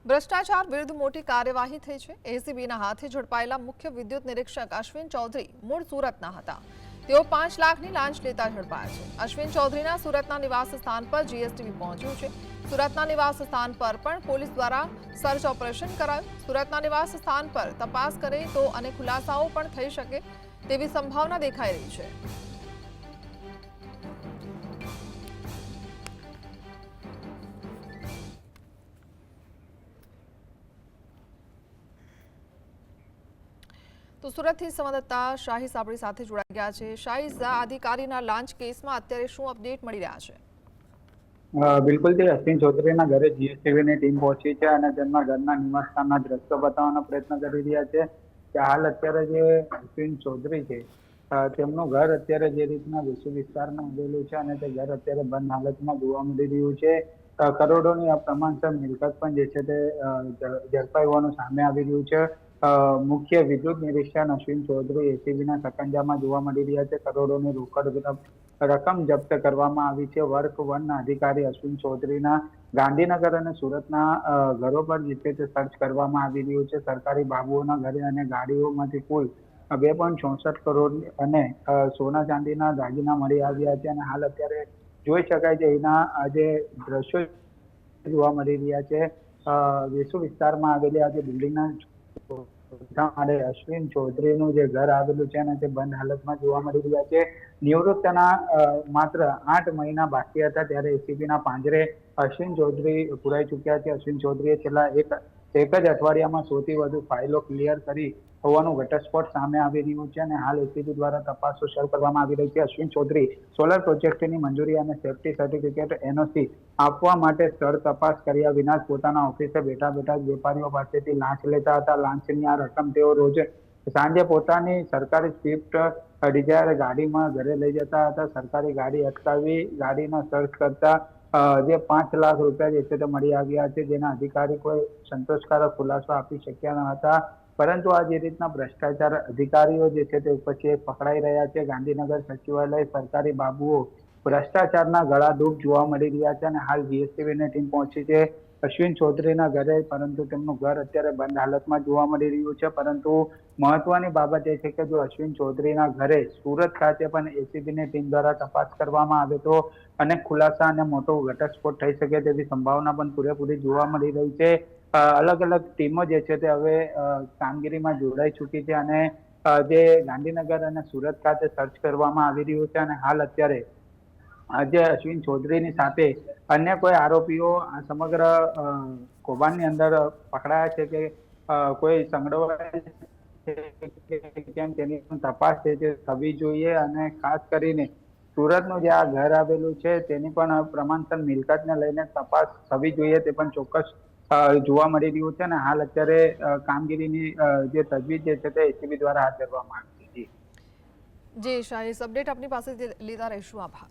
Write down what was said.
ભ્રષ્ટાચાર વિરુદ્ધ મોટી કાર્યવાહી થઈ છે। એસીબીના હાથે ઝડપાયેલા મુખ્ય વિદ્યુત નિરીક્ષક અશ્વિન ચૌધરી મૂળ સુરતના હતા। તેઓ 5 લાખની લાંચ લેતા ઝડપાયા છે। અશ્વિન ચૌધરીના સુરતના નિવાસ સ્થાન પર જીએસટીવી પહોંચ્યું છે। સુરતના નિવાસ સ્થાન પર પણ પોલીસ દ્વારા સર્ચ ઓપરેશન કરાયું। સુરતના નિવાસ સ્થાન પર તપાસ કરે તો અનેક ખુલાસાઓ પણ થઈ શકે તેવી સંભાવના દેખાઈ રહી છે। તો સુરતથી સંવાદદાતા શાહીઝ આપણી સાથે જોડાઈ ગયા છે। શાહીઝ, આ અધિકારીના લાંચ કેસમાં અત્યારે શું અપડેટ મળી રહ્યા છે? બિલકુલ તે અશ્વિન ચૌધરીના ઘરે જીએસટીવીની ટીમ પહોંચી છે અને તેમના ઘરના નિવાસસ્થાનના દ્રશ્યો બતાવવાનો પ્રયત્ન કરી રહ્યા છે કે હાલ અત્યારે જે અશ્વિન ચૌધરી છે તેમનું ઘર અત્યારે જે રીતના વિશ્વ વિસ્તારમાં આવેલું છે અને તે ઘર અત્યારે બંધ હાલતમાં જોવા મળી રહ્યું છે। કરોડોની પ્રમાણસર મિલકત પણ જે છે તે ઝડપાઈ હોવાનું સામે આવી રહ્યું છે। મુખ્ય વિદ્યુત નિરીક્ષક અશ્વિન ચૌધરી એસીબીના સકંજામાં જોવા મળી રહ્યા છે। કરોડોની રોકડ રકમ જપ્ત કરવામાં આવી છે। વર્ક 1ના અધિકારી અશ્વિન ચૌધરીના ગાંધીનગર અને સુરતના ઘરો પર જે છે તે સર્ચ કરવામાં આવી રહ્યું છે। સરકારી બાબુઓના ઘરે અને ગાડીઓમાંથી કુલ 2.64 કરોડ અને સોના ચાંદીના દાગીના મળી આવ્યા છે અને હાલ અત્યારે જોઈ શકાય છે એના આજે દ્રશ્યો જોવા મળી રહ્યા છે। વિશ્વ વિસ્તારમાં આવેલી આજે બિલ્ડિંગના અશ્વિન ચૌધરીનું જે ઘર આવેલું છે અને તે બંધ હાલતમાં જોવા મળી રહ્યા છે। નિવૃત્તના માત્ર 8 મહિના બાકી હતા ત્યારે એસીબીના પાંજરે અશ્વિન ચૌધરી પુરાઈ ચૂક્યા છે। અશ્વિન ચૌધરીએ છેલ્લા એક જ અઠવાડિયામાં 100થી વધુ ફાઇલો ક્લિયર કરી હોવાનું ઘટસ્ફોટ સામે આવી રહ્યું છે અને હાલ એસીબી દ્વારા તપાસો શરૂ કરવામાં આવી રહી છે। અશ્વિન ચૌધરી સોલર પ્રોજેક્ટની મંજૂરી અને સેફ્ટી સર્ટિફિકેટ એનઓસી આપવા માટે સ્થળ તપાસ કર્યા વિના જ પોતાના ઓફિસે બેઠા વેપારીઓ પાસેથી લાંચ લેતા હતા। લાંચની આ રકમ તેઓ રોજ સાંજે પોતાની સરકારી સ્વિફ્ટ ડિઝાયર ગાડીમાં ઘરે લઈ જતા હતા। સરકારી ગાડી અટકાવી ગાડીનો સર્ચ કરતા જે 5 લાખ રૂપિયા જે છે તે મળી આવ્યા છે, જેના અધિકારી કોઈ સંતોષકારક ખુલાસો આપી શક્યા ન હતા। પરંતુ આ જે રીતના ભ્રષ્ટાચાર અધિકારીઓ જે છે તે પછી પકડાઈ રહ્યા છે। ગાંધીનગર સચિવાલય સરકારી બાબુઓ ભ્રષ્ટાચારના ગળાડૂબ જોવા મળી રહ્યા છે અને હાલ જીએસટીવીની ટીમ પહોંચી છે અશ્વિન ચૌધરીના ઘરે, પરંતુ તેમનું ઘર અત્યારે બંધ હાલતમાં જોવા મળી રહ્યું છે। પરંતુ મહત્વની બાબત એ છે કે જો અશ્વિન ચૌધરીના ઘરે સુરત ખાતે પણ એસીબીની ટીમ દ્વારા તપાસ કરવામાં આવે તો અનેક ખુલાસા અને મોટો ઘટસ્ફોટ થઈ શકે તેવી સંભાવના પણ પૂરેપૂરી જોવા મળી રહી છે। અલગ અલગ ટીમો જે છે તે હવે કામગીરીમાં જોડાઈ ચૂકી છે અને જે ગાંધીનગર અને સુરત ખાતે સર્ચ કરવામાં આવી રહ્યું છે અને હાલ અત્યારે આજે અશ્વિન ચૌધરીની સાથે અન્ય કોઈ આરોપીઓ આ સમગ્ર કૌભાંડની અંદર પકડાયા છે કે કોઈ સંડોવાયેલ કેમ તેની પણ તપાસ છે તે થવી જોઈએ અને ખાસ કરીને સુરતનું જે આ ઘર આવેલું છે તેની પણ પ્રમાણસર મિલકતને લઈને તપાસ થવી જોઈએ તે પણ ચોક્કસ જોવા મળી રહ્યું છે અને હાલ અત્યારે કામગીરીની જે તજવીજ જે છે તે એસીબી દ્વારા હાથ ધરવામાં આવી છે। જી શાહીઝ, અપડેટ આપની પાસેથી લેતા રહીશું। આભાર।